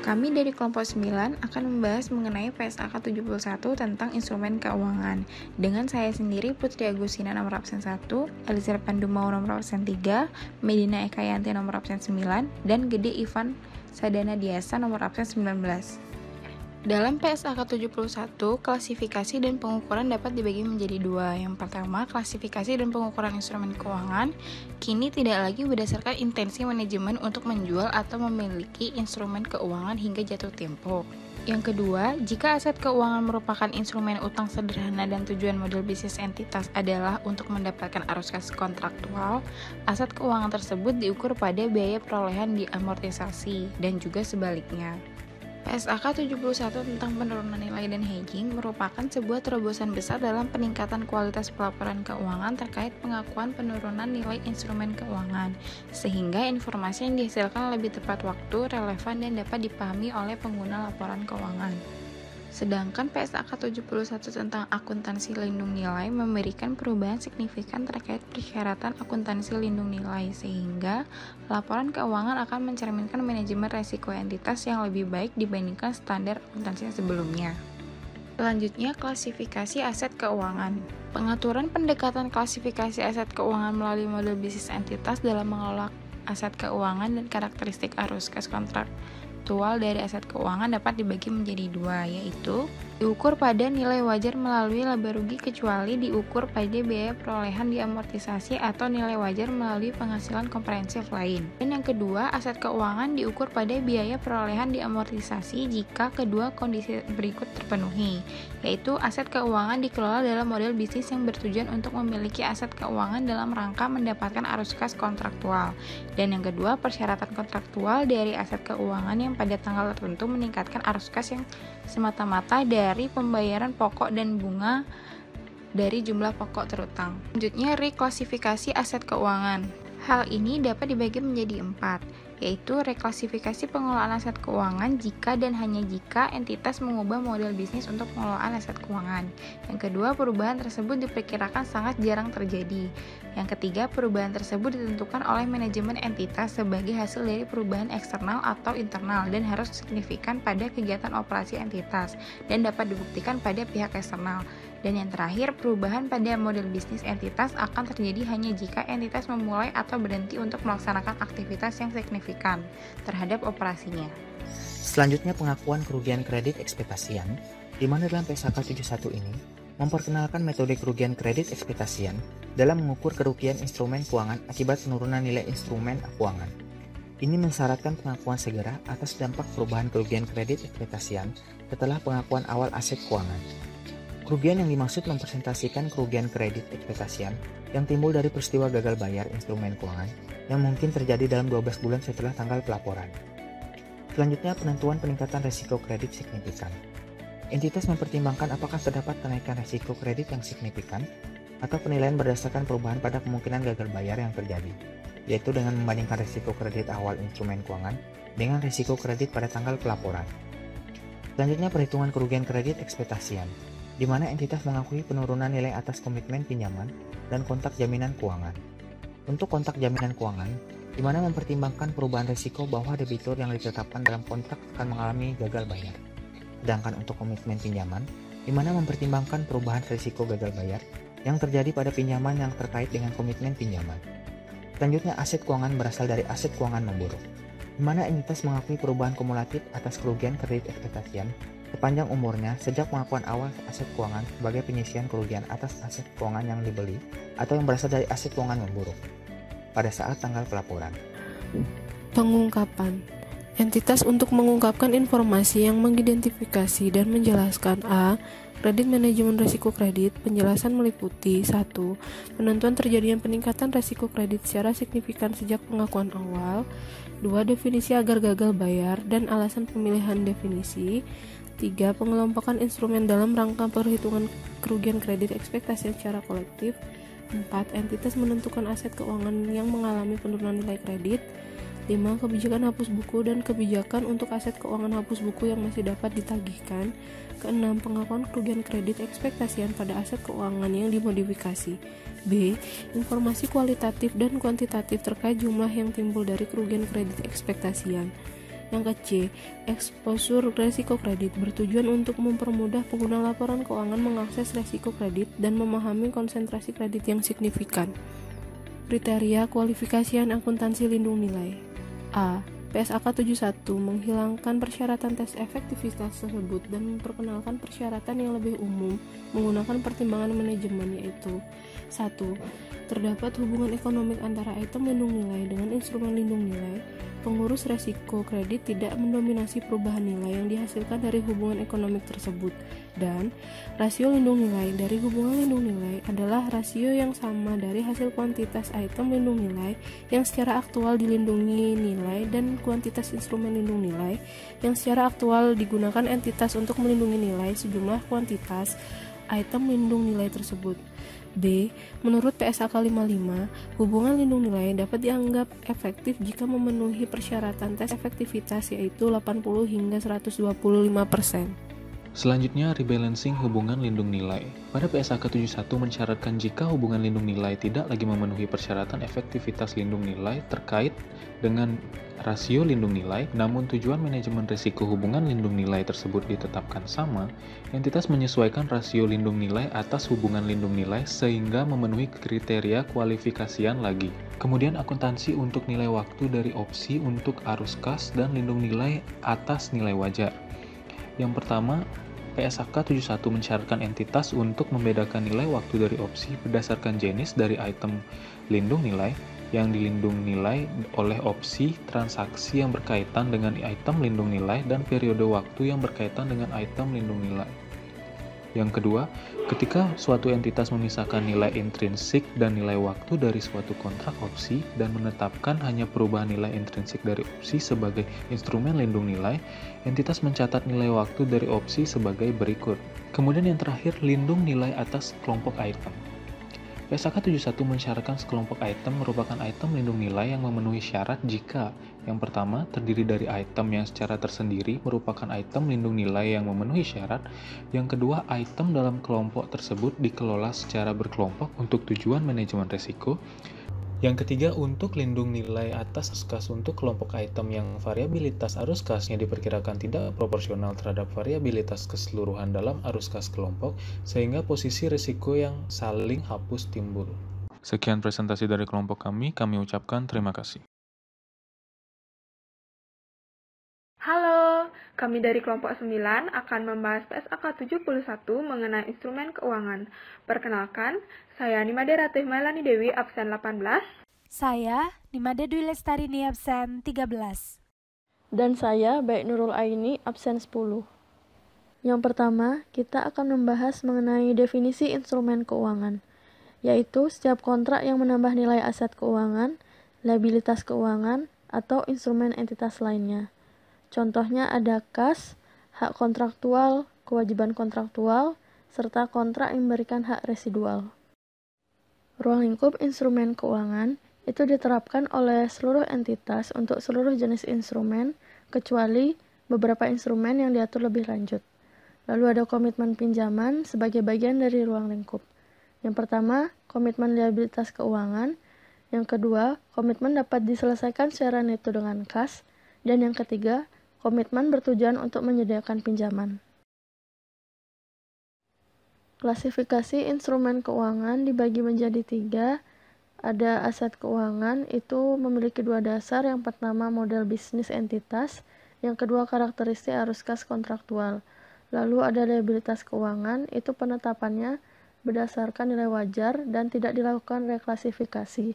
Kami dari kelompok 9 akan membahas mengenai PSAK 71 tentang instrumen keuangan. Dengan saya sendiri, Putri Agustina nomor absen 1, Elizar Pandumau nomor absen 3, Medina Ekayanti nomor absen 9, dan Gede Ivan Sadana Diasa nomor absen 19. Dalam PSAK 71, klasifikasi dan pengukuran dapat dibagi menjadi dua. Yang pertama, klasifikasi dan pengukuran instrumen keuangan kini tidak lagi berdasarkan intensi manajemen untuk menjual atau memiliki instrumen keuangan hingga jatuh tempo. Yang kedua, jika aset keuangan merupakan instrumen utang sederhana dan tujuan model bisnis entitas adalah untuk mendapatkan arus kas kontraktual, aset keuangan tersebut diukur pada biaya perolehan diamortisasi dan juga sebaliknya. PSAK 71 tentang penurunan nilai dan hedging merupakan sebuah terobosan besar dalam peningkatan kualitas pelaporan keuangan terkait pengakuan penurunan nilai instrumen keuangan, sehingga informasi yang dihasilkan lebih tepat waktu, relevan, dan dapat dipahami oleh pengguna laporan keuangan. Sedangkan PSAK 71 tentang akuntansi lindung nilai memberikan perubahan signifikan terkait persyaratan akuntansi lindung nilai, sehingga laporan keuangan akan mencerminkan manajemen resiko entitas yang lebih baik dibandingkan standar akuntansi sebelumnya. Selanjutnya, klasifikasi aset keuangan. Pengaturan pendekatan klasifikasi aset keuangan melalui model bisnis entitas dalam mengelola aset keuangan dan karakteristik arus kas kontraktual dari aset keuangan dapat dibagi menjadi dua, yaitu diukur pada nilai wajar melalui laba rugi kecuali diukur pada biaya perolehan diamortisasi atau nilai wajar melalui penghasilan komprehensif lain. Dan yang kedua, aset keuangan diukur pada biaya perolehan diamortisasi jika kedua kondisi berikut terpenuhi, yaitu aset keuangan dikelola dalam model bisnis yang bertujuan untuk memiliki aset keuangan dalam rangka mendapatkan arus kas kontraktual. Dan yang kedua, persyaratan kontraktual dari aset keuangan yang pada tanggal tertentu meningkatkan arus kas yang semata-mata dari pembayaran pokok dan bunga dari jumlah pokok terutang. Selanjutnya, reklasifikasi aset keuangan. Hal ini dapat dibagi menjadi 4, yaitu reklasifikasi pengelolaan aset keuangan jika dan hanya jika entitas mengubah model bisnis untuk pengelolaan aset keuangan. Yang kedua, perubahan tersebut diperkirakan sangat jarang terjadi. Yang ketiga, perubahan tersebut ditentukan oleh manajemen entitas sebagai hasil dari perubahan eksternal atau internal dan harus signifikan pada kegiatan operasi entitas dan dapat dibuktikan pada pihak eksternal. Dan yang terakhir, perubahan pada model bisnis entitas akan terjadi hanya jika entitas memulai atau berhenti untuk melaksanakan aktivitas yang signifikan terhadap operasinya. Selanjutnya, pengakuan kerugian kredit ekspektasian, di mana dalam PSAK 71 ini memperkenalkan metode kerugian kredit ekspektasian dalam mengukur kerugian instrumen keuangan akibat penurunan nilai instrumen keuangan. Ini mensyaratkan pengakuan segera atas dampak perubahan kerugian kredit ekspektasian setelah pengakuan awal aset keuangan. Kerugian yang dimaksud mempresentasikan kerugian kredit ekspektasian yang timbul dari peristiwa gagal bayar instrumen keuangan yang mungkin terjadi dalam 12 bulan setelah tanggal pelaporan. Selanjutnya, penentuan peningkatan risiko kredit signifikan. Entitas mempertimbangkan apakah terdapat kenaikan risiko kredit yang signifikan atau penilaian berdasarkan perubahan pada kemungkinan gagal bayar yang terjadi, yaitu dengan membandingkan risiko kredit awal instrumen keuangan dengan risiko kredit pada tanggal pelaporan. Selanjutnya, perhitungan kerugian kredit ekspektasian, di mana entitas mengakui penurunan nilai atas komitmen pinjaman dan kontak jaminan keuangan. Untuk kontak jaminan keuangan, di mana mempertimbangkan perubahan risiko bahwa debitur yang ditetapkan dalam kontrak akan mengalami gagal bayar. Sedangkan untuk komitmen pinjaman, di mana mempertimbangkan perubahan risiko gagal bayar yang terjadi pada pinjaman yang terkait dengan komitmen pinjaman. Selanjutnya, aset keuangan berasal dari aset keuangan memburuk, di mana entitas mengakui perubahan kumulatif atas kerugian kredit ekspektasian sepanjang umurnya sejak pengakuan awal aset keuangan sebagai penyisian kerugian atas aset keuangan yang dibeli atau yang berasal dari aset keuangan memburuk pada saat tanggal pelaporan. Pengungkapan. Entitas untuk mengungkapkan informasi yang mengidentifikasi dan menjelaskan a. Kredit manajemen risiko kredit. Penjelasan meliputi 1. Penentuan terjadinya peningkatan risiko kredit secara signifikan sejak pengakuan awal. 2. Definisi agar gagal bayar dan alasan pemilihan definisi. 3. Pengelompokan instrumen dalam rangka perhitungan kerugian kredit ekspektasi secara kolektif. 4. Entitas menentukan aset keuangan yang mengalami penurunan nilai kredit. 5. Kebijakan hapus buku dan kebijakan untuk aset keuangan hapus buku yang masih dapat ditagihkan. 6. Pengakuan kerugian kredit ekspektasian pada aset keuangan yang dimodifikasi. B. Informasi kualitatif dan kuantitatif terkait jumlah yang timbul dari kerugian kredit ekspektasian. Yang ke-C, exposure resiko kredit bertujuan untuk mempermudah pengguna laporan keuangan mengakses resiko kredit dan memahami konsentrasi kredit yang signifikan. Kriteria kualifikasian akuntansi lindung nilai. A. PSAK 71 menghilangkan persyaratan tes efektivitas tersebut dan memperkenalkan persyaratan yang lebih umum menggunakan pertimbangan manajemen, yaitu 1. Terdapat hubungan ekonomik antara item lindung nilai dengan instrumen lindung nilai. Pengurus resiko kredit tidak mendominasi perubahan nilai yang dihasilkan dari hubungan ekonomik tersebut, dan rasio lindung nilai dari hubungan lindung nilai adalah rasio yang sama dari hasil kuantitas item lindung nilai yang secara aktual dilindungi nilai dan kuantitas instrumen lindung nilai yang secara aktual digunakan entitas untuk melindungi nilai sejumlah kuantitas item lindung nilai tersebut. B. Menurut PSAK 55, hubungan lindung nilai dapat dianggap efektif jika memenuhi persyaratan tes efektivitas, yaitu 80 hingga 125%. Selanjutnya, rebalancing hubungan lindung nilai. Pada PSAK 71 mensyaratkan jika hubungan lindung nilai tidak lagi memenuhi persyaratan efektivitas lindung nilai terkait dengan rasio lindung nilai, namun tujuan manajemen risiko hubungan lindung nilai tersebut ditetapkan sama, entitas menyesuaikan rasio lindung nilai atas hubungan lindung nilai sehingga memenuhi kriteria kualifikasian lagi. Kemudian akuntansi untuk nilai waktu dari opsi untuk arus kas dan lindung nilai atas nilai wajar. Yang pertama, PSAK 71 mensyaratkan entitas untuk membedakan nilai waktu dari opsi berdasarkan jenis dari item lindung nilai yang dilindung nilai oleh opsi, transaksi yang berkaitan dengan item lindung nilai, dan periode waktu yang berkaitan dengan item lindung nilai. Yang kedua, ketika suatu entitas memisahkan nilai intrinsik dan nilai waktu dari suatu kontrak opsi dan menetapkan hanya perubahan nilai intrinsik dari opsi sebagai instrumen lindung nilai, entitas mencatat nilai waktu dari opsi sebagai berikut. Kemudian yang terakhir, lindung nilai atas kelompok item. PSAK 71 mensyaratkan sekelompok item merupakan item lindung nilai yang memenuhi syarat jika yang pertama terdiri dari item yang secara tersendiri merupakan item lindung nilai yang memenuhi syarat, yang kedua item dalam kelompok tersebut dikelola secara berkelompok untuk tujuan manajemen risiko, yang ketiga untuk lindung nilai atas arus kas untuk kelompok item yang variabilitas arus kasnya diperkirakan tidak proporsional terhadap variabilitas keseluruhan dalam arus kas kelompok, sehingga posisi risiko yang saling hapus timbul. Sekian presentasi dari kelompok kami ucapkan terima kasih. Halo, kami dari kelompok 9 akan membahas PSAK 71 mengenai instrumen keuangan. Perkenalkan, saya Nimade Ratih Mailani Dewi, absen 18. Saya Nimade Dwi Lestarini, absen 13. Dan saya Baik Nurul Aini, absen 10. Yang pertama, kita akan membahas mengenai definisi instrumen keuangan, yaitu setiap kontrak yang menambah nilai aset keuangan, liabilitas keuangan, atau instrumen entitas lainnya. Contohnya ada kas, hak kontraktual, kewajiban kontraktual, serta kontrak yang memberikan hak residual. Ruang lingkup instrumen keuangan itu diterapkan oleh seluruh entitas untuk seluruh jenis instrumen, kecuali beberapa instrumen yang diatur lebih lanjut. Lalu ada komitmen pinjaman sebagai bagian dari ruang lingkup. Yang pertama, komitmen liabilitas keuangan. Yang kedua, komitmen dapat diselesaikan secara neto dengan kas. Dan yang ketiga, komitmen bertujuan untuk menyediakan pinjaman. Klasifikasi instrumen keuangan dibagi menjadi 3. Ada aset keuangan, itu memiliki 2 dasar. Yang pertama, model bisnis entitas. Yang kedua, karakteristik arus kas kontraktual. Lalu ada liabilitas keuangan, itu penetapannya berdasarkan nilai wajar dan tidak dilakukan reklasifikasi.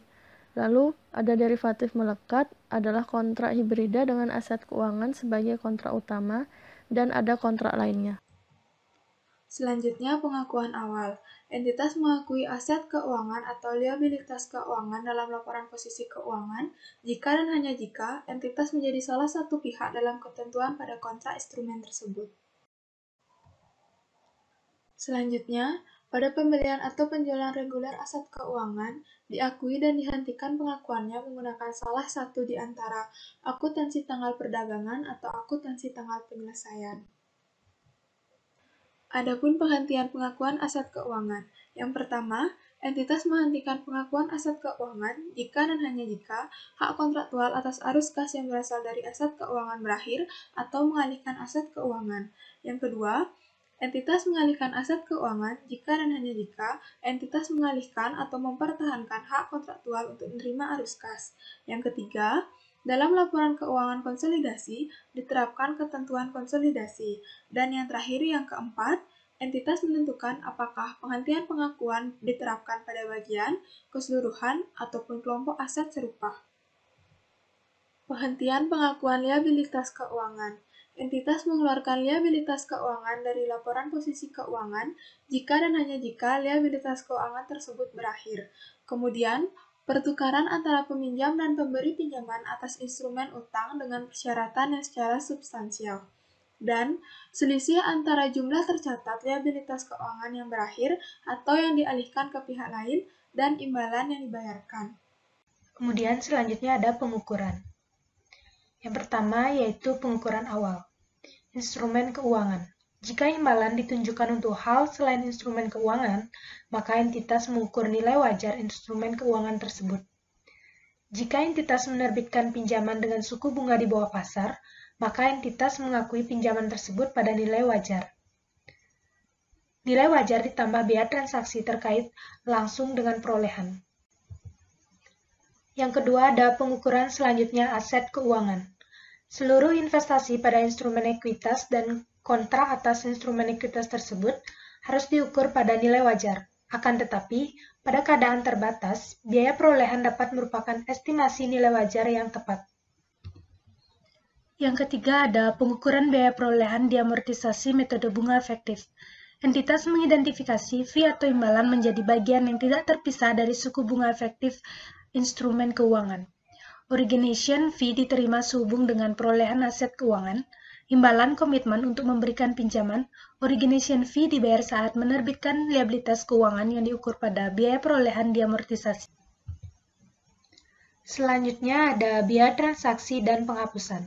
Lalu ada derivatif melekat, adalah kontrak hibrida dengan aset keuangan sebagai kontrak utama, dan ada kontrak lainnya. Selanjutnya, pengakuan awal. Entitas mengakui aset keuangan atau liabilitas keuangan dalam laporan posisi keuangan jika dan hanya jika entitas menjadi salah satu pihak dalam ketentuan pada kontrak instrumen tersebut. Selanjutnya, pada pembelian atau penjualan reguler aset keuangan, diakui dan dihentikan pengakuannya menggunakan salah satu di antara akuntansi tanggal perdagangan atau akuntansi tanggal penyelesaian. Adapun penghentian pengakuan aset keuangan, yang pertama, Entitas menghentikan pengakuan aset keuangan jika dan hanya jika hak kontraktual atas arus kas yang berasal dari aset keuangan berakhir atau mengalihkan aset keuangan. Yang kedua, entitas mengalihkan aset keuangan jika dan hanya jika entitas mengalihkan atau mempertahankan hak kontraktual untuk menerima arus kas. Yang ketiga, dalam laporan keuangan konsolidasi diterapkan ketentuan konsolidasi. Dan yang terakhir, yang keempat, entitas menentukan apakah penghentian pengakuan diterapkan pada bagian, keseluruhan, ataupun kelompok aset serupa. Penghentian pengakuan liabilitas keuangan. Entitas mengeluarkan liabilitas keuangan dari laporan posisi keuangan jika dan hanya jika liabilitas keuangan tersebut berakhir. Kemudian, pertukaran antara peminjam dan pemberi pinjaman atas instrumen utang dengan persyaratan yang secara substansial. Dan selisih antara jumlah tercatat liabilitas keuangan yang berakhir atau yang dialihkan ke pihak lain dan imbalan yang dibayarkan. Kemudian selanjutnya ada pengukuran. Yang pertama yaitu pengukuran awal. Instrumen keuangan. Jika imbalan ditunjukkan untuk hal selain instrumen keuangan, maka entitas mengukur nilai wajar instrumen keuangan tersebut. Jika entitas menerbitkan pinjaman dengan suku bunga di bawah pasar, maka entitas mengakui pinjaman tersebut pada nilai wajar. Nilai wajar ditambah biaya transaksi terkait langsung dengan perolehan. Yang kedua ada pengukuran selanjutnya aset keuangan. Seluruh investasi pada instrumen ekuitas dan kontrak atas instrumen ekuitas tersebut harus diukur pada nilai wajar. Akan tetapi, pada keadaan terbatas, biaya perolehan dapat merupakan estimasi nilai wajar yang tepat. Yang ketiga ada pengukuran biaya perolehan diamortisasi metode bunga efektif. Entitas mengidentifikasi fee atau imbalan menjadi bagian yang tidak terpisah dari suku bunga efektif instrumen keuangan. Origination fee diterima sehubung dengan perolehan aset keuangan. Imbalan komitmen untuk memberikan pinjaman, origination fee dibayar saat menerbitkan liabilitas keuangan yang diukur pada biaya perolehan diamortisasi. Selanjutnya ada biaya transaksi dan penghapusan.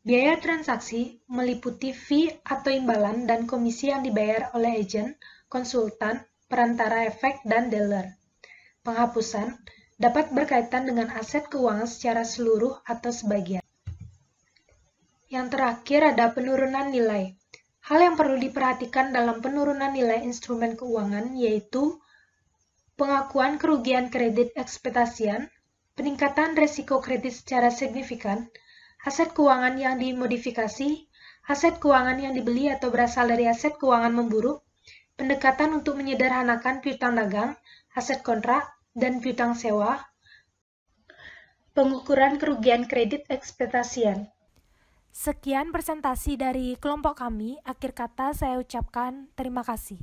Biaya transaksi meliputi fee atau imbalan dan komisi yang dibayar oleh agen, konsultan, perantara efek, dan dealer. Penghapusan dapat berkaitan dengan aset keuangan secara seluruh atau sebagian. Yang terakhir ada penurunan nilai. Hal yang perlu diperhatikan dalam penurunan nilai instrumen keuangan yaitu pengakuan kerugian kredit ekspektasian, peningkatan resiko kredit secara signifikan, aset keuangan yang dimodifikasi, aset keuangan yang dibeli atau berasal dari aset keuangan memburuk, pendekatan untuk menyederhanakan piutang dagang, aset kontrak, dan piutang sewa, pengukuran kerugian kredit ekspektasian. Sekian presentasi dari kelompok kami. Akhir kata saya ucapkan terima kasih.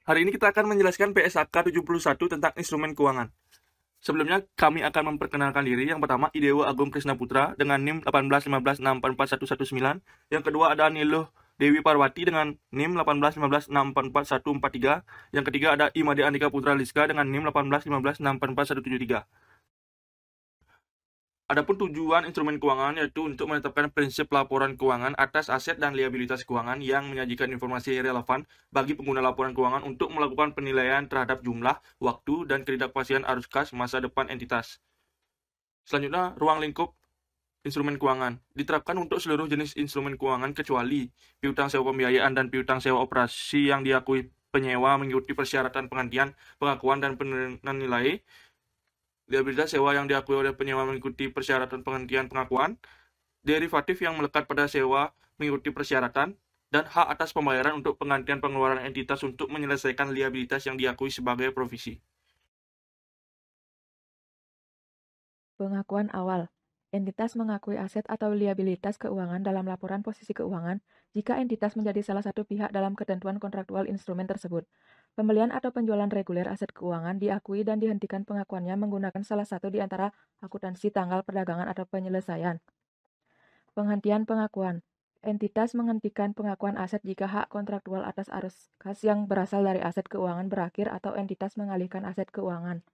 Hari ini kita akan menjelaskan PSAK 71 tentang instrumen keuangan. Sebelumnya, kami akan memperkenalkan diri. Yang pertama, Idewo Agung Krisna Putra dengan NIM 18156444119. Yang kedua ada Niluh Dewi Parwati dengan NIM 18156444143. Yang ketiga ada Imade Andika Putra Liska dengan NIM 18156444173. Adapun tujuan instrumen keuangan yaitu untuk menetapkan prinsip laporan keuangan atas aset dan liabilitas keuangan yang menyajikan informasi relevan bagi pengguna laporan keuangan untuk melakukan penilaian terhadap jumlah, waktu, dan ketidakpastian arus kas masa depan entitas. Selanjutnya, ruang lingkup instrumen keuangan diterapkan untuk seluruh jenis instrumen keuangan kecuali piutang sewa pembiayaan dan piutang sewa operasi yang diakui penyewa mengikuti persyaratan penghentian, pengakuan, dan penurunan nilai. Liabilitas sewa yang diakui oleh penyewa mengikuti persyaratan penghentian pengakuan, derivatif yang melekat pada sewa mengikuti persyaratan, dan hak atas pembayaran untuk penggantian pengeluaran entitas untuk menyelesaikan liabilitas yang diakui sebagai provisi. Pengakuan awal. Entitas mengakui aset atau liabilitas keuangan dalam laporan posisi keuangan jika entitas menjadi salah satu pihak dalam ketentuan kontraktual instrumen tersebut. Pembelian atau penjualan reguler aset keuangan diakui dan dihentikan pengakuannya menggunakan salah satu di antara akuntansi tanggal perdagangan atau penyelesaian. Penghentian pengakuan. Entitas menghentikan pengakuan aset jika hak kontraktual atas arus kas yang berasal dari aset keuangan berakhir atau entitas mengalihkan aset keuangan.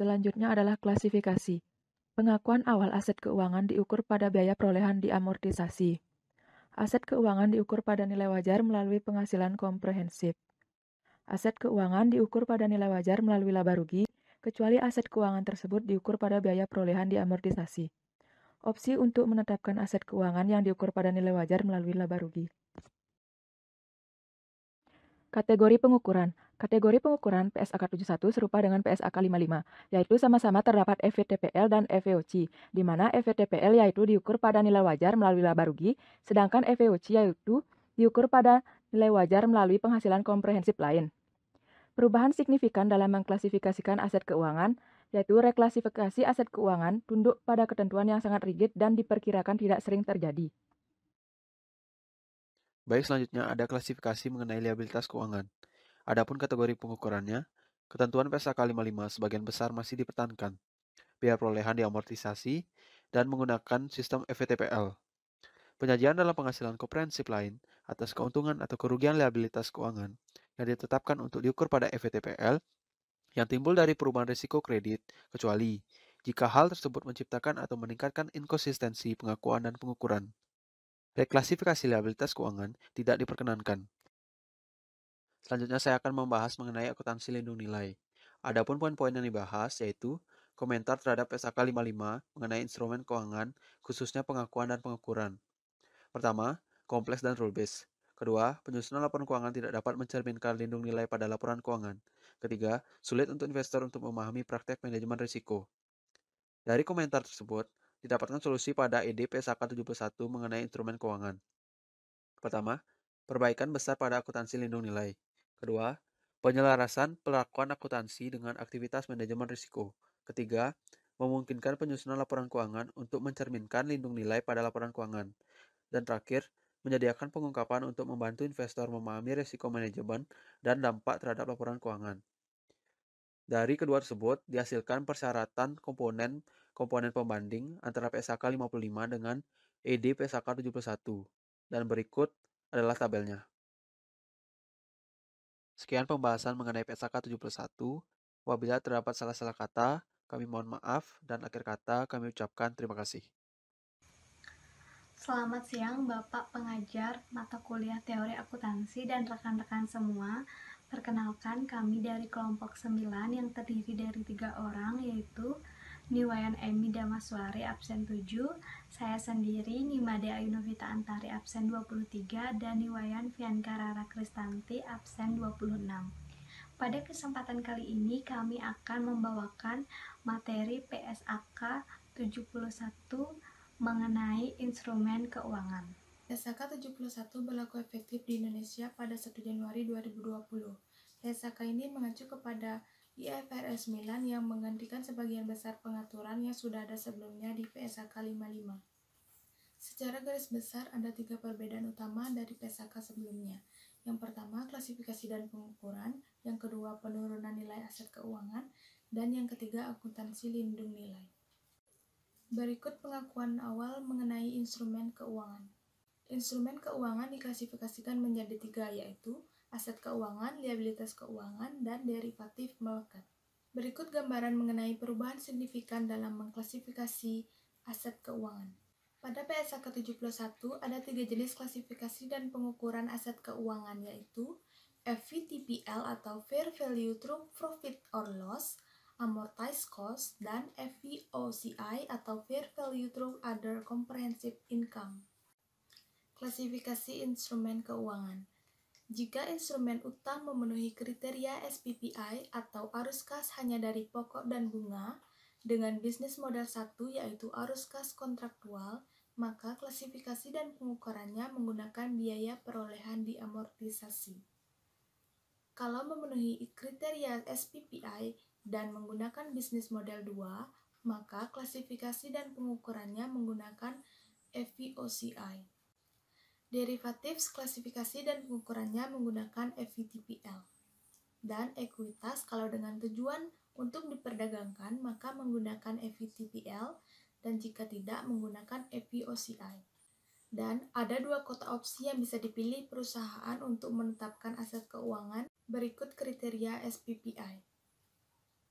Selanjutnya adalah klasifikasi. Pengakuan awal aset keuangan diukur pada biaya perolehan diamortisasi. Aset keuangan diukur pada nilai wajar melalui penghasilan komprehensif. Aset keuangan diukur pada nilai wajar melalui laba rugi, kecuali aset keuangan tersebut diukur pada biaya perolehan diamortisasi. Opsi untuk menetapkan aset keuangan yang diukur pada nilai wajar melalui laba rugi. Kategori pengukuran. Kategori pengukuran PSAK 71 serupa dengan PSAK 55, yaitu sama-sama terdapat FVTPL dan FVOC, di mana FVTPL yaitu diukur pada nilai wajar melalui laba rugi, sedangkan FVOC yaitu diukur pada nilai wajar melalui penghasilan komprehensif lain. Perubahan signifikan dalam mengklasifikasikan aset keuangan, yaitu reklasifikasi aset keuangan tunduk pada ketentuan yang sangat rigid dan diperkirakan tidak sering terjadi. Baik, selanjutnya ada klasifikasi mengenai liabilitas keuangan. Adapun kategori pengukurannya, ketentuan PSAK 55 sebagian besar masih dipertahankan, biaya perolehan diamortisasi, dan menggunakan sistem FVTPL. Penyajian dalam penghasilan komprehensif lain atas keuntungan atau kerugian liabilitas keuangan yang ditetapkan untuk diukur pada FVTPL yang timbul dari perubahan risiko kredit, kecuali jika hal tersebut menciptakan atau meningkatkan inkonsistensi pengakuan dan pengukuran. Reklasifikasi liabilitas keuangan tidak diperkenankan. Selanjutnya saya akan membahas mengenai akuntansi lindung nilai. Adapun poin-poin yang dibahas yaitu komentar terhadap PSAK 55 mengenai instrumen keuangan, khususnya pengakuan dan pengukuran. Pertama, kompleks dan rule based. Kedua, penyusunan laporan keuangan tidak dapat mencerminkan lindung nilai pada laporan keuangan. Ketiga, sulit untuk investor untuk memahami praktek manajemen risiko. Dari komentar tersebut, didapatkan solusi pada ED PSAK 71 mengenai instrumen keuangan. Pertama, perbaikan besar pada akuntansi lindung nilai. Kedua, penyelarasan pelakuan akuntansi dengan aktivitas manajemen risiko. Ketiga, memungkinkan penyusunan laporan keuangan untuk mencerminkan lindung nilai pada laporan keuangan. Dan terakhir, menyediakan pengungkapan untuk membantu investor memahami risiko manajemen dan dampak terhadap laporan keuangan. Dari kedua tersebut, dihasilkan persyaratan komponen pembanding antara PSAK 55 dengan ED PSAK 71. Dan berikut adalah tabelnya. Sekian pembahasan mengenai PSAK 71. Apabila terdapat salah-salah kata, kami mohon maaf, dan akhir kata kami ucapkan terima kasih. Selamat siang Bapak pengajar mata kuliah teori akuntansi dan rekan-rekan semua. Perkenalkan, kami dari kelompok 9 yang terdiri dari 3 orang, yaitu Niwayan Emi Damaswari absen 7, saya sendiri Nimade Ayunovita Antari absen 23, dan Niwayan Fianka Rara Kristanti absen 26. Pada kesempatan kali ini kami akan membawakan materi PSAK 71 mengenai instrumen keuangan. PSAK 71 berlaku efektif di Indonesia pada 1 Januari 2020. PSAK ini mengacu kepada IFRS 9 yang menggantikan sebagian besar pengaturan yang sudah ada sebelumnya di PSAK 55. Secara garis besar ada 3 perbedaan utama dari PSAK sebelumnya. Yang pertama, klasifikasi dan pengukuran. Yang kedua, penurunan nilai aset keuangan. Dan yang ketiga, akuntansi lindung nilai. Berikut pengakuan awal mengenai instrumen keuangan. Instrumen keuangan diklasifikasikan menjadi 3, yaitu aset keuangan, liabilitas keuangan, dan derivatif melekat. Berikut gambaran mengenai perubahan signifikan dalam mengklasifikasi aset keuangan. Pada PSAK 71 ada 3 jenis klasifikasi dan pengukuran aset keuangan, yaitu FVTPL atau Fair Value Through Profit or Loss, Amortized Cost, dan FVOCI atau Fair Value Through Other Comprehensive Income. Klasifikasi instrumen keuangan. Jika instrumen utang memenuhi kriteria SPPI atau arus kas hanya dari pokok dan bunga dengan bisnis model 1 yaitu arus kas kontraktual, maka klasifikasi dan pengukurannya menggunakan biaya perolehan diamortisasi. Kalau memenuhi kriteria SPPI dan menggunakan bisnis model 2, maka klasifikasi dan pengukurannya menggunakan FVOCI. Derivatif klasifikasi dan pengukurannya menggunakan FVTPL. Dan ekuitas kalau dengan tujuan untuk diperdagangkan maka menggunakan FVTPL dan jika tidak menggunakan FVOCI. Dan ada 2 kota opsi yang bisa dipilih perusahaan untuk menetapkan aset keuangan berikut kriteria SPPI.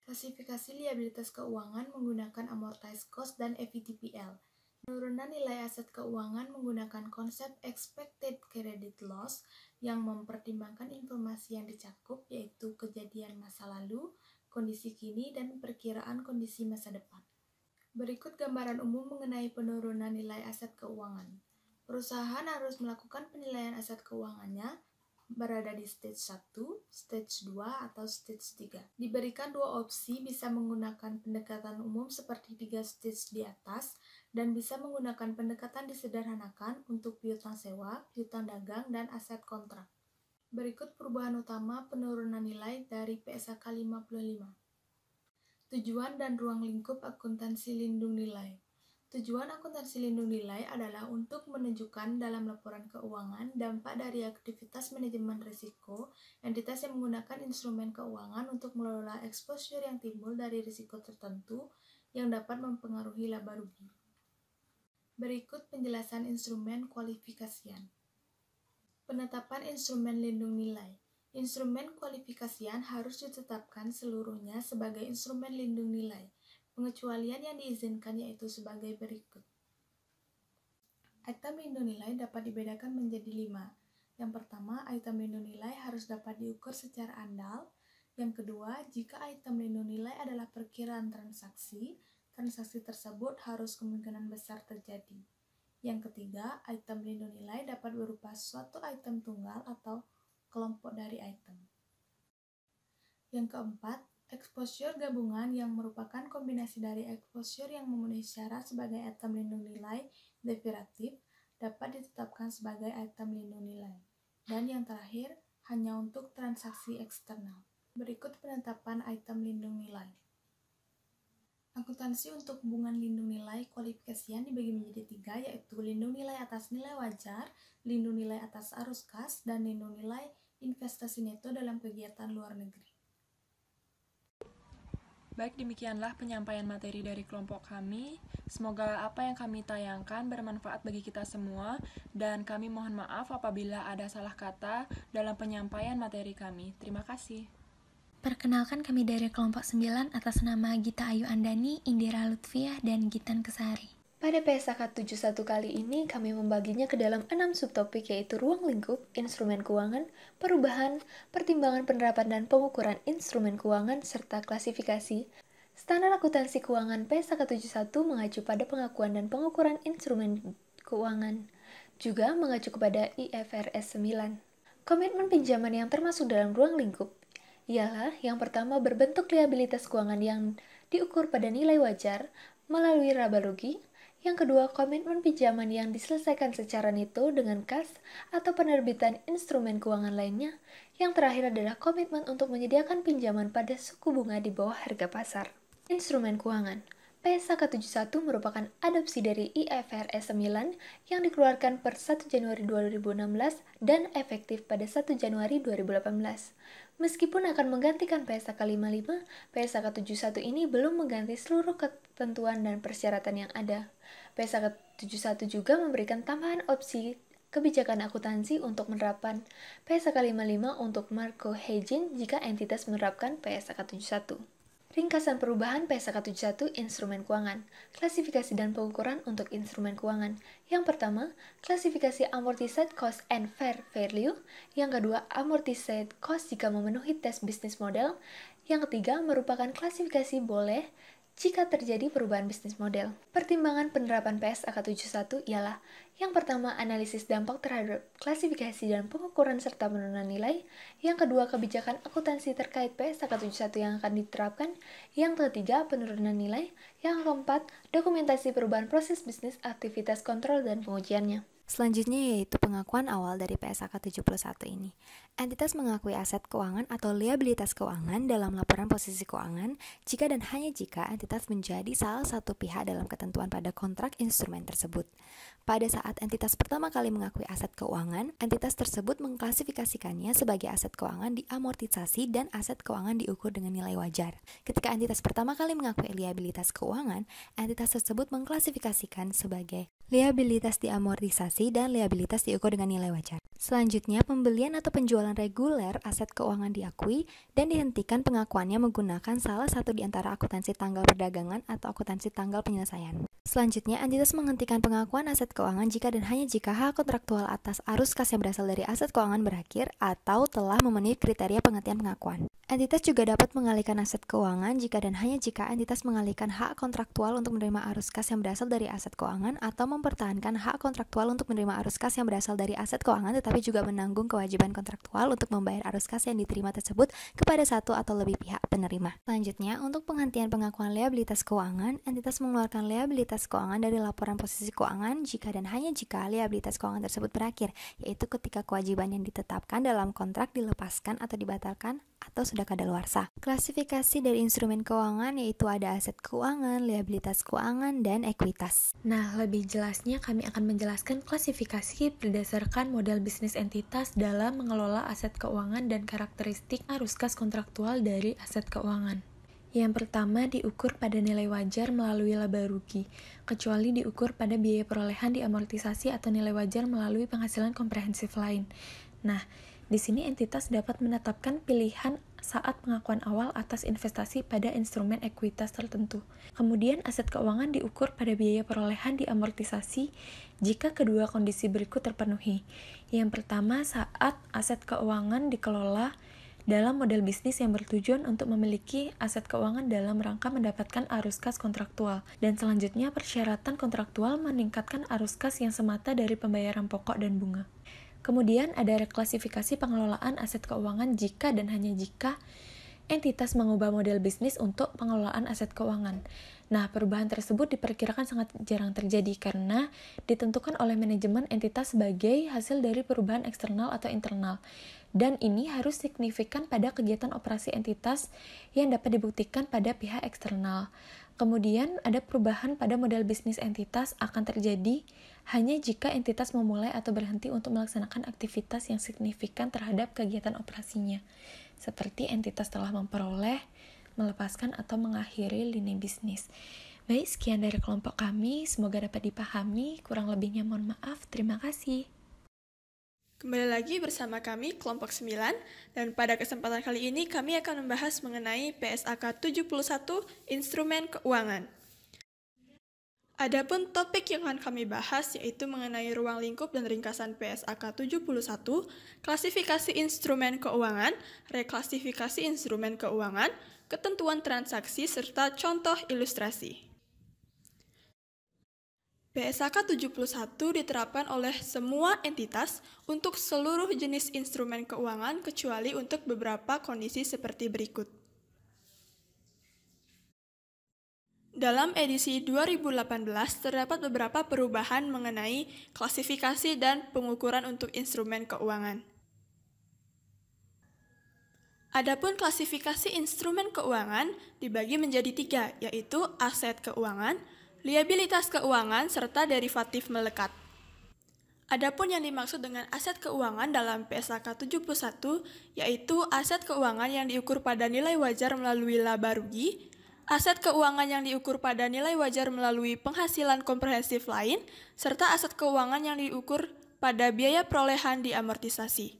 Klasifikasi liabilitas keuangan menggunakan amortized cost dan FVTPL. Penurunan nilai aset keuangan menggunakan konsep expected credit loss yang mempertimbangkan informasi yang dicakup, yaitu kejadian masa lalu, kondisi kini, dan perkiraan kondisi masa depan. Berikut gambaran umum mengenai penurunan nilai aset keuangan. Perusahaan harus melakukan penilaian aset keuangannya berada di stage 1, stage 2, atau stage 3. Diberikan dua opsi, bisa menggunakan pendekatan umum seperti 3 stage di atas, dan bisa menggunakan pendekatan disederhanakan untuk piutang sewa, piutang dagang, dan aset kontrak. Berikut perubahan utama penurunan nilai dari PSAK 55. Tujuan dan ruang lingkup akuntansi lindung nilai. Tujuan akuntansi lindung nilai adalah untuk menunjukkan dalam laporan keuangan dampak dari aktivitas manajemen risiko entitas yang menggunakan instrumen keuangan untuk mengelola exposure yang timbul dari risiko tertentu yang dapat mempengaruhi laba rugi. Berikut penjelasan instrumen kualifikasian. Penetapan instrumen lindung nilai. Instrumen kualifikasian harus ditetapkan seluruhnya sebagai instrumen lindung nilai. Pengecualian yang diizinkan yaitu sebagai berikut. Item lindung nilai dapat dibedakan menjadi 5. Yang pertama, item lindung nilai harus dapat diukur secara andal. Yang kedua, jika item lindung nilai adalah perkiraan transaksi, transaksi tersebut harus kemungkinan besar terjadi. Yang ketiga, item lindung nilai dapat berupa suatu item tunggal atau kelompok dari item. Yang keempat, exposure gabungan yang merupakan kombinasi dari exposure yang memenuhi syarat sebagai item lindung nilai derivatif dapat ditetapkan sebagai item lindung nilai. Dan yang terakhir, hanya untuk transaksi eksternal. Berikut penetapan item lindung nilai. Akuntansi untuk hubungan lindung nilai kualifikasian dibagi menjadi 3, yaitu lindung nilai atas nilai wajar, lindung nilai atas arus kas, dan lindung nilai investasi neto dalam kegiatan luar negeri. Baik, demikianlah penyampaian materi dari kelompok kami. Semoga apa yang kami tayangkan bermanfaat bagi kita semua, dan kami mohon maaf apabila ada salah kata dalam penyampaian materi kami. Terima kasih. Perkenalkan, kami dari kelompok 9 atas nama Gita Ayu Andani, Indira Lutfiah, dan Gitan Kesari. Pada PSAK 71 kali ini, kami membaginya ke dalam 6 subtopik, yaitu ruang lingkup, instrumen keuangan, perubahan, pertimbangan penerapan dan pengukuran instrumen keuangan, serta klasifikasi. Standar akuntansi keuangan PSAK 71 mengacu pada pengakuan dan pengukuran instrumen keuangan, juga mengacu kepada IFRS 9. Komitmen pinjaman yang termasuk dalam ruang lingkup ialah yang pertama berbentuk liabilitas keuangan yang diukur pada nilai wajar melalui laba rugi. Yang kedua, komitmen pinjaman yang diselesaikan secara neto dengan kas atau penerbitan instrumen keuangan lainnya. Yang terakhir adalah komitmen untuk menyediakan pinjaman pada suku bunga di bawah harga pasar. Instrumen keuangan. PSAK 71 merupakan adopsi dari IFRS 9 yang dikeluarkan per 1 Januari 2016 dan efektif pada 1 Januari 2018. Meskipun akan menggantikan PSAK 55, PSAK 71 ini belum mengganti seluruh ketentuan dan persyaratan yang ada. PSAK 71 juga memberikan tambahan opsi kebijakan akuntansi untuk menerapkan PSAK 55 untuk macro hedging jika entitas menerapkan PSAK 71. Ringkasan perubahan PSAK 71 instrumen keuangan, klasifikasi dan pengukuran untuk instrumen keuangan. Yang pertama, klasifikasi amortized cost and fair value. Yang kedua, amortized cost jika memenuhi tes bisnis model. Yang ketiga, merupakan klasifikasi boleh jika terjadi perubahan bisnis model. Pertimbangan penerapan PSAK 71 ialah yang pertama, analisis dampak terhadap klasifikasi dan pengukuran serta penurunan nilai. Yang kedua, kebijakan akuntansi terkait PSAK 71 yang akan diterapkan. Yang ketiga, penurunan nilai. Yang keempat, dokumentasi perubahan proses bisnis, aktivitas kontrol dan pengujiannya. Selanjutnya yaitu pengakuan awal dari PSAK 71 ini. Entitas mengakui aset keuangan atau liabilitas keuangan dalam laporan posisi keuangan jika dan hanya jika entitas menjadi salah satu pihak dalam ketentuan pada kontrak instrumen tersebut. Pada saat entitas pertama kali mengakui aset keuangan, entitas tersebut mengklasifikasikannya sebagai aset keuangan diamortisasi dan aset keuangan diukur dengan nilai wajar. Ketika entitas pertama kali mengakui liabilitas keuangan, entitas tersebut mengklasifikasikan sebagai liabilitas diamortisasi dan liabilitas diukur dengan nilai wajar. Selanjutnya, pembelian atau penjualan reguler aset keuangan diakui dan dihentikan pengakuannya menggunakan salah satu di antara akuntansi tanggal perdagangan atau akuntansi tanggal penyelesaian. Selanjutnya, entitas menghentikan pengakuan aset keuangan jika dan hanya jika hak kontraktual atas arus kas yang berasal dari aset keuangan berakhir atau telah memenuhi kriteria penghentian pengakuan. Entitas juga dapat mengalihkan aset keuangan jika dan hanya jika entitas mengalihkan hak kontraktual untuk menerima arus kas yang berasal dari aset keuangan atau mempertahankan hak kontraktual untuk menerima arus kas yang berasal dari aset keuangan tetapi juga menanggung kewajiban kontraktual untuk membayar arus kas yang diterima tersebut kepada satu atau lebih pihak penerima. Selanjutnya, untuk penghentian pengakuan liabilitas keuangan, entitas mengeluarkan liabilitas keuangan dari laporan posisi keuangan jika dan hanya jika liabilitas keuangan tersebut berakhir, yaitu ketika kewajiban yang ditetapkan dalam kontrak dilepaskan atau dibatalkan atau sudah kadaluarsa. Klasifikasi dari instrumen keuangan yaitu ada aset keuangan, liabilitas keuangan, dan ekuitas. Nah, lebih jelasnya kami akan menjelaskan klasifikasi berdasarkan model bisnis entitas dalam mengelola aset keuangan dan karakteristik arus kas kontraktual dari aset keuangan. Yang pertama, diukur pada nilai wajar melalui laba rugi, kecuali diukur pada biaya perolehan diamortisasi atau nilai wajar melalui penghasilan komprehensif lain. Nah, di sini entitas dapat menetapkan pilihan saat pengakuan awal atas investasi pada instrumen ekuitas tertentu. Kemudian aset keuangan diukur pada biaya perolehan diamortisasi jika kedua kondisi berikut terpenuhi. Yang pertama, saat aset keuangan dikelola dalam model bisnis yang bertujuan untuk memiliki aset keuangan dalam rangka mendapatkan arus kas kontraktual. Dan selanjutnya, persyaratan kontraktual meningkatkan arus kas yang semata dari pembayaran pokok dan bunga. Kemudian ada reklasifikasi pengelolaan aset keuangan jika dan hanya jika entitas mengubah model bisnis untuk pengelolaan aset keuangan. Nah, perubahan tersebut diperkirakan sangat jarang terjadi karena ditentukan oleh manajemen entitas sebagai hasil dari perubahan eksternal atau internal. Dan ini harus signifikan pada kegiatan operasi entitas yang dapat dibuktikan pada pihak eksternal. Kemudian ada perubahan pada model bisnis entitas akan terjadi hanya jika entitas memulai atau berhenti untuk melaksanakan aktivitas yang signifikan terhadap kegiatan operasinya, seperti entitas telah memperoleh, melepaskan, atau mengakhiri lini bisnis. Baik, sekian dari kelompok kami, semoga dapat dipahami, kurang lebihnya mohon maaf, terima kasih. Kembali lagi bersama kami, kelompok 9, dan pada kesempatan kali ini kami akan membahas mengenai PSAK 71, Instrumen Keuangan. Adapun topik yang akan kami bahas yaitu mengenai ruang lingkup dan ringkasan PSAK 71, klasifikasi instrumen keuangan, reklasifikasi instrumen keuangan, ketentuan transaksi, serta contoh ilustrasi. PSAK 71 diterapkan oleh semua entitas untuk seluruh jenis instrumen keuangan kecuali untuk beberapa kondisi seperti berikut. Dalam edisi 2018 terdapat beberapa perubahan mengenai klasifikasi dan pengukuran untuk instrumen keuangan. Adapun klasifikasi instrumen keuangan dibagi menjadi 3, yaitu aset keuangan, liabilitas keuangan, serta derivatif melekat. Adapun yang dimaksud dengan aset keuangan dalam PSAK 71 yaitu aset keuangan yang diukur pada nilai wajar melalui laba rugi, aset keuangan yang diukur pada nilai wajar melalui penghasilan komprehensif lain, serta aset keuangan yang diukur pada biaya perolehan diamortisasi.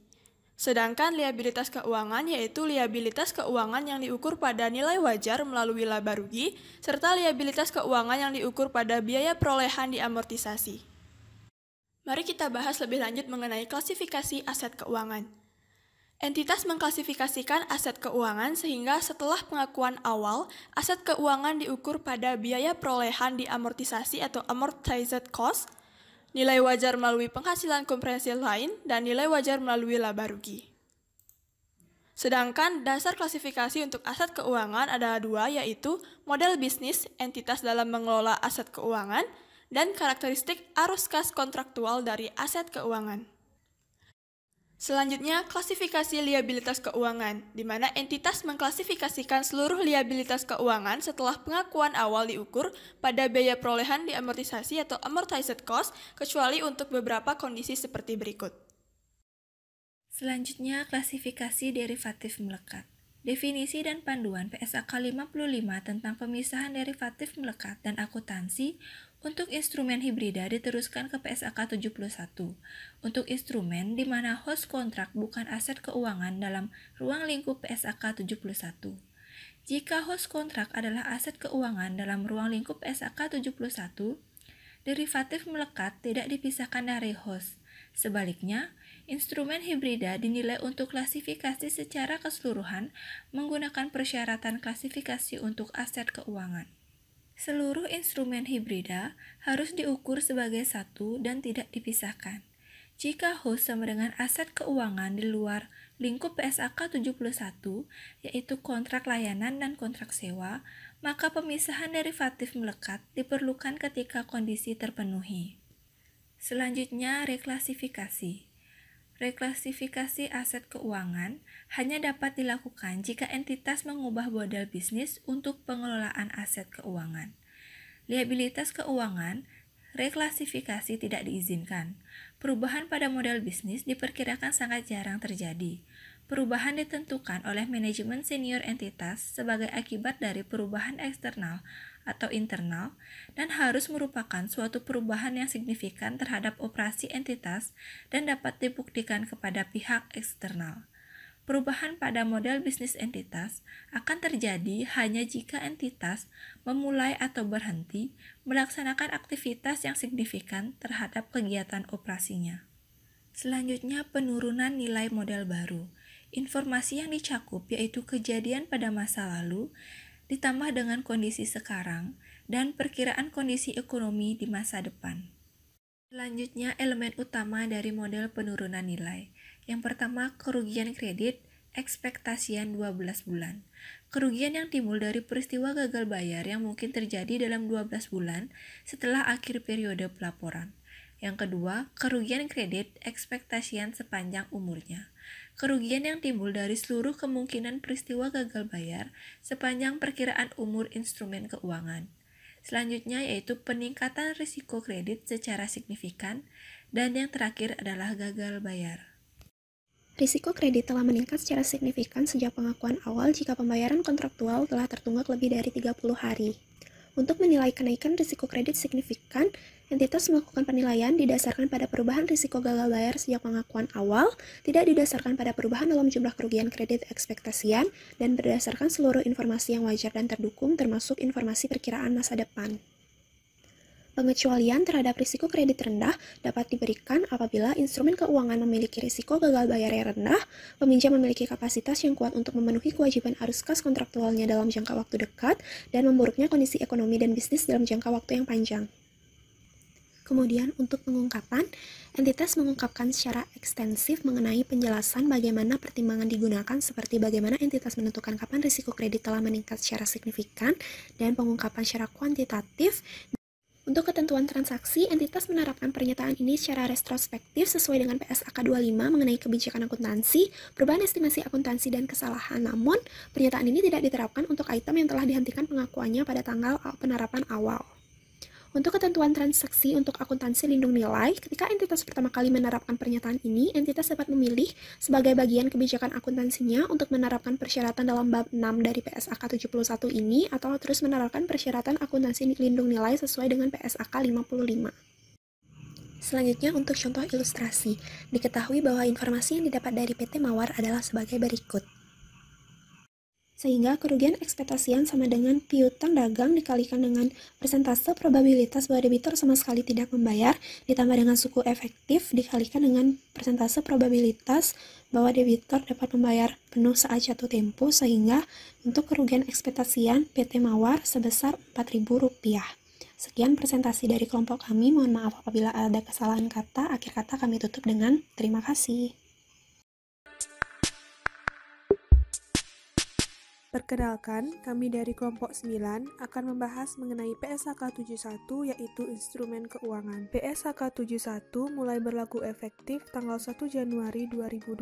Sedangkan liabilitas keuangan yaitu liabilitas keuangan yang diukur pada nilai wajar melalui laba rugi, serta liabilitas keuangan yang diukur pada biaya perolehan diamortisasi. Mari kita bahas lebih lanjut mengenai klasifikasi aset keuangan. Entitas mengklasifikasikan aset keuangan sehingga setelah pengakuan awal, aset keuangan diukur pada biaya perolehan diamortisasi atau amortized cost, nilai wajar melalui penghasilan komprehensif lain, dan nilai wajar melalui laba rugi. Sedangkan dasar klasifikasi untuk aset keuangan adalah 2, yaitu model bisnis entitas dalam mengelola aset keuangan dan karakteristik arus kas kontraktual dari aset keuangan. Selanjutnya, klasifikasi liabilitas keuangan, di mana entitas mengklasifikasikan seluruh liabilitas keuangan setelah pengakuan awal diukur pada biaya perolehan diamortisasi atau amortized cost, kecuali untuk beberapa kondisi seperti berikut. Selanjutnya, klasifikasi derivatif melekat. Definisi dan panduan PSAK 55 tentang pemisahan derivatif melekat dan akuntansi Untuk instrumen hibrida diteruskan ke PSAK 71. Untuk instrumen di mana host kontrak bukan aset keuangan dalam ruang lingkup PSAK 71. Jika host kontrak adalah aset keuangan dalam ruang lingkup PSAK 71, derivatif melekat tidak dipisahkan dari host. Sebaliknya, instrumen hibrida dinilai untuk klasifikasi secara keseluruhan menggunakan persyaratan klasifikasi untuk aset keuangan. Seluruh instrumen hibrida harus diukur sebagai satu dan tidak dipisahkan. Jika host sama dengan aset keuangan di luar lingkup PSAK 71, yaitu kontrak layanan dan kontrak sewa, maka pemisahan derivatif melekat diperlukan ketika kondisi terpenuhi. Selanjutnya, reklasifikasi. Reklasifikasi aset keuangan hanya dapat dilakukan jika entitas mengubah model bisnis untuk pengelolaan aset keuangan. Liabilitas keuangan, reklasifikasi tidak diizinkan. Perubahan pada model bisnis diperkirakan sangat jarang terjadi. Perubahan ditentukan oleh manajemen senior entitas sebagai akibat dari perubahan eksternal atau internal dan harus merupakan suatu perubahan yang signifikan terhadap operasi entitas dan dapat dibuktikan kepada pihak eksternal. Perubahan pada model bisnis entitas akan terjadi hanya jika entitas memulai atau berhenti melaksanakan aktivitas yang signifikan terhadap kegiatan operasinya. Selanjutnya, penurunan nilai model baru. Informasi yang dicakup yaitu kejadian pada masa lalu ditambah dengan kondisi sekarang dan perkiraan kondisi ekonomi di masa depan. Selanjutnya, elemen utama dari model penurunan nilai. Yang pertama, kerugian kredit, ekspektasian 12 bulan. Kerugian yang timbul dari peristiwa gagal bayar yang mungkin terjadi dalam 12 bulan setelah akhir periode pelaporan. Yang kedua, kerugian kredit, ekspektasian sepanjang umurnya. Kerugian yang timbul dari seluruh kemungkinan peristiwa gagal bayar sepanjang perkiraan umur instrumen keuangan. Selanjutnya yaitu peningkatan risiko kredit secara signifikan, dan yang terakhir adalah gagal bayar. Risiko kredit telah meningkat secara signifikan sejak pengakuan awal jika pembayaran kontraktual telah tertunggak lebih dari 30 hari. Untuk menilai kenaikan risiko kredit signifikan, entitas melakukan penilaian didasarkan pada perubahan risiko gagal bayar sejak pengakuan awal, tidak didasarkan pada perubahan dalam jumlah kerugian kredit ekspektasian, dan berdasarkan seluruh informasi yang wajar dan terdukung termasuk informasi perkiraan masa depan. Pengecualian terhadap risiko kredit rendah dapat diberikan apabila instrumen keuangan memiliki risiko gagal bayar yang rendah, peminjam memiliki kapasitas yang kuat untuk memenuhi kewajiban arus kas kontraktualnya dalam jangka waktu dekat, dan memburuknya kondisi ekonomi dan bisnis dalam jangka waktu yang panjang. Kemudian, untuk pengungkapan, entitas mengungkapkan secara ekstensif mengenai penjelasan bagaimana pertimbangan digunakan seperti bagaimana entitas menentukan kapan risiko kredit telah meningkat secara signifikan, dan pengungkapan secara kuantitatif. Untuk ketentuan transaksi, entitas menerapkan pernyataan ini secara retrospektif sesuai dengan PSAK 25 mengenai kebijakan akuntansi, perubahan estimasi akuntansi, dan kesalahan. Namun, pernyataan ini tidak diterapkan untuk item yang telah dihentikan pengakuannya pada tanggal penerapan awal. Untuk ketentuan transaksi untuk akuntansi lindung nilai, ketika entitas pertama kali menerapkan pernyataan ini, entitas dapat memilih sebagai bagian kebijakan akuntansinya untuk menerapkan persyaratan dalam bab 6 dari PSAK 71 ini, atau terus menerapkan persyaratan akuntansi lindung nilai sesuai dengan PSAK 55. Selanjutnya, untuk contoh ilustrasi, diketahui bahwa informasi yang didapat dari PT Mawar adalah sebagai berikut. Sehingga kerugian ekspektasian sama dengan piutang dagang dikalikan dengan persentase probabilitas bahwa debitur sama sekali tidak membayar, ditambah dengan suku efektif dikalikan dengan persentase probabilitas bahwa debitur dapat membayar penuh saat jatuh tempo, sehingga untuk kerugian ekspektasian PT Mawar sebesar Rp4.000. Sekian presentasi dari kelompok kami, mohon maaf apabila ada kesalahan kata. Akhir kata kami tutup dengan terima kasih. Perkenalkan, kami dari kelompok 9 akan membahas mengenai PSAK 71 yaitu instrumen keuangan. PSAK 71 mulai berlaku efektif tanggal 1 Januari 2020,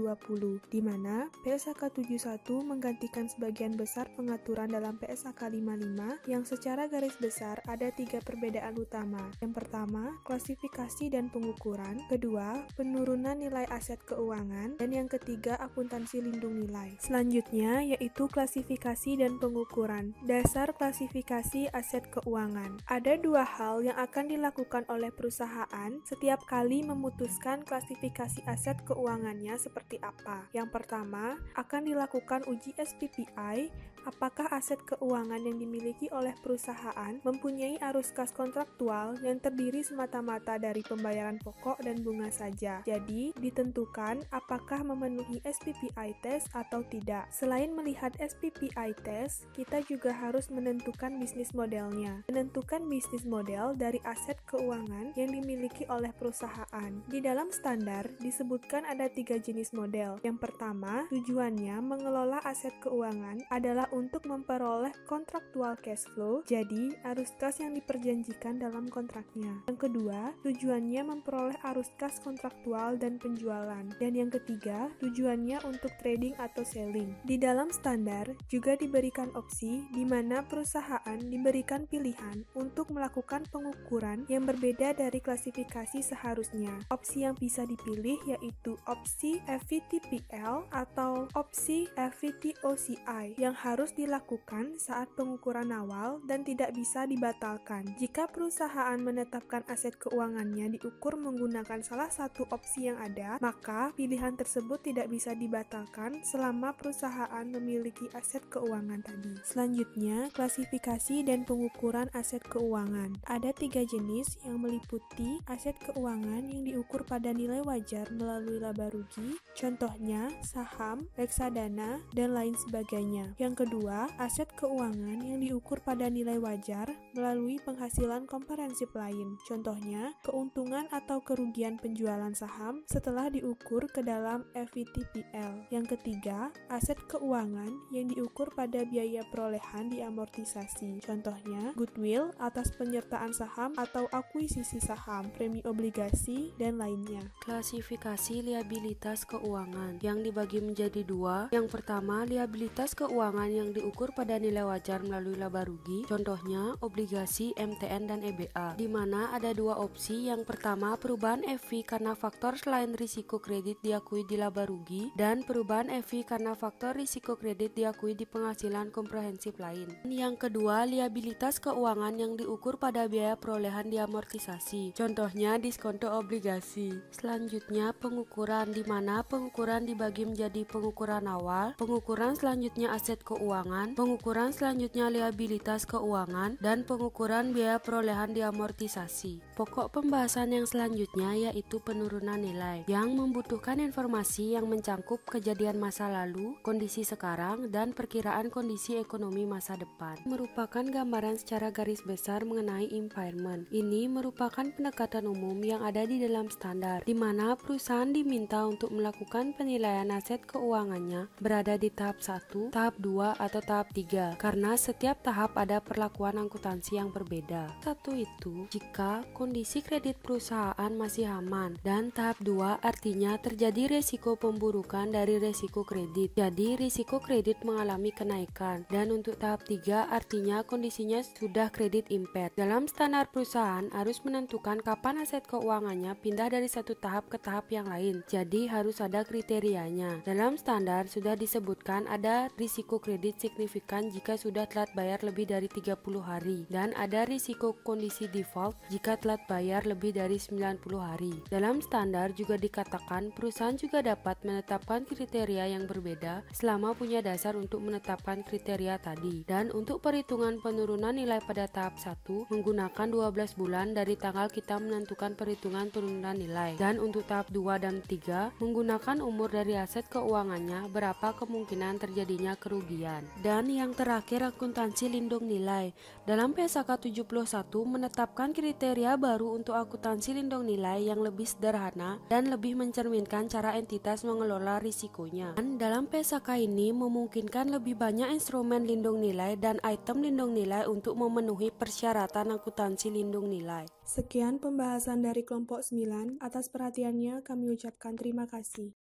di mana PSAK 71 menggantikan sebagian besar pengaturan dalam PSAK 55 yang secara garis besar ada 3 perbedaan utama. Yang pertama, klasifikasi dan pengukuran, kedua, penurunan nilai aset keuangan, dan yang ketiga, akuntansi lindung nilai. Selanjutnya, yaitu klasifikasi klasifikasi dan pengukuran. Dasar klasifikasi aset keuangan. Ada dua hal yang akan dilakukan oleh perusahaan setiap kali memutuskan klasifikasi aset keuangannya seperti apa. Yang pertama, akan dilakukan uji SPPI, apakah aset keuangan yang dimiliki oleh perusahaan mempunyai arus kas kontraktual yang terdiri semata-mata dari pembayaran pokok dan bunga saja. Jadi, ditentukan apakah memenuhi SPPI test atau tidak. Selain melihat SPPI test, kita juga harus menentukan bisnis modelnya. Menentukan bisnis model dari aset keuangan yang dimiliki oleh perusahaan. Di dalam standar disebutkan ada 3 jenis model. Yang pertama, tujuannya mengelola aset keuangan adalah untuk memperoleh kontraktual cash flow, jadi arus kas yang diperjanjikan dalam kontraknya. Yang kedua, tujuannya memperoleh arus kas kontraktual dan penjualan. Dan yang ketiga, tujuannya untuk trading atau selling. Di dalam standar juga diberikan opsi di mana perusahaan diberikan pilihan untuk melakukan pengukuran yang berbeda dari klasifikasi seharusnya. Opsi yang bisa dipilih yaitu opsi FVTPL atau opsi FVTOCI yang harus dilakukan saat pengukuran awal dan tidak bisa dibatalkan. Jika perusahaan menetapkan aset keuangannya diukur menggunakan salah satu opsi yang ada, maka pilihan tersebut tidak bisa dibatalkan selama perusahaan memiliki aset keuangan tadi. Selanjutnya, klasifikasi dan pengukuran aset keuangan. Ada 3 jenis yang meliputi aset keuangan yang diukur pada nilai wajar melalui laba rugi, contohnya saham, reksadana, dan lain sebagainya. Yang kedua, aset keuangan yang diukur pada nilai wajar melalui penghasilan komprehensif lain, contohnya keuntungan atau kerugian penjualan saham setelah diukur ke dalam FVTPL. Yang ketiga, aset keuangan yang diukur pada biaya perolehan diamortisasi, contohnya goodwill atas penyertaan saham atau akuisisi saham, premi obligasi, dan lainnya. Klasifikasi liabilitas keuangan yang dibagi menjadi 2. Yang pertama, liabilitas keuangan yang diukur pada nilai wajar melalui laba rugi, contohnya obligasi, MTN, dan EBA, di mana ada 2 opsi. Yang pertama, perubahan FV karena faktor selain risiko kredit diakui di laba rugi, dan perubahan FV karena faktor risiko kredit diakui di penghasilan komprehensif lain. Yang kedua, liabilitas keuangan yang diukur pada biaya perolehan diamortisasi, contohnya diskonto obligasi. Selanjutnya, pengukuran, di mana pengukuran dibagi menjadi pengukuran awal, pengukuran selanjutnya aset keuangan, pengukuran selanjutnya liabilitas keuangan, dan pengukuran biaya perolehan diamortisasi. Pokok pembahasan yang selanjutnya yaitu penurunan nilai, yang membutuhkan informasi yang mencangkup kejadian masa lalu, kondisi sekarang, dan perkiraan kondisi ekonomi masa depan. Merupakan gambaran secara garis besar mengenai impairment. Ini merupakan pendekatan umum yang ada di dalam standar, di mana perusahaan diminta untuk melakukan penilaian aset keuangannya berada di tahap 1, tahap 2, atau tahap 3, karena setiap tahap ada perlakuan akuntansi yang berbeda. Satu itu, jika kondisi kredit perusahaan masih aman, dan tahap 2 artinya terjadi resiko pemburukan dari resiko kredit, jadi risiko kredit mengalami kenaikan. Dan untuk tahap 3 artinya kondisinya sudah kredit impaired. Dalam standar perusahaan harus menentukan kapan aset keuangannya pindah dari satu tahap ke tahap yang lain, jadi harus ada kriterianya. Dalam standar sudah disebutkan ada risiko kredit signifikan jika sudah telat bayar lebih dari 30 hari, dan ada risiko kondisi default jika telat bayar lebih dari 90 hari. Dalam standar juga dikatakan perusahaan juga dapat menetapkan kriteria yang berbeda selama punya dasar untuk menetapkan kriteria tadi. Dan untuk perhitungan penurunan nilai pada tahap 1 menggunakan 12 bulan dari tanggal kita menentukan perhitungan penurunan nilai. Dan untuk tahap 2 dan 3 menggunakan umur dari aset keuangannya, berapa kemungkinan terjadinya kerugian. Dan yang terakhir, akuntansi lindung nilai. Dalam PSAK 71 menetapkan kriteria baru untuk akuntansi lindung nilai yang lebih sederhana dan lebih mencerminkan cara entitas mengelola risikonya. Dan dalam PSAK ini memungkinkan lebih banyak instrumen lindung nilai dan item lindung nilai untuk memenuhi persyaratan akuntansi lindung nilai. Sekian pembahasan dari kelompok 9. Atas perhatiannya kami ucapkan terima kasih.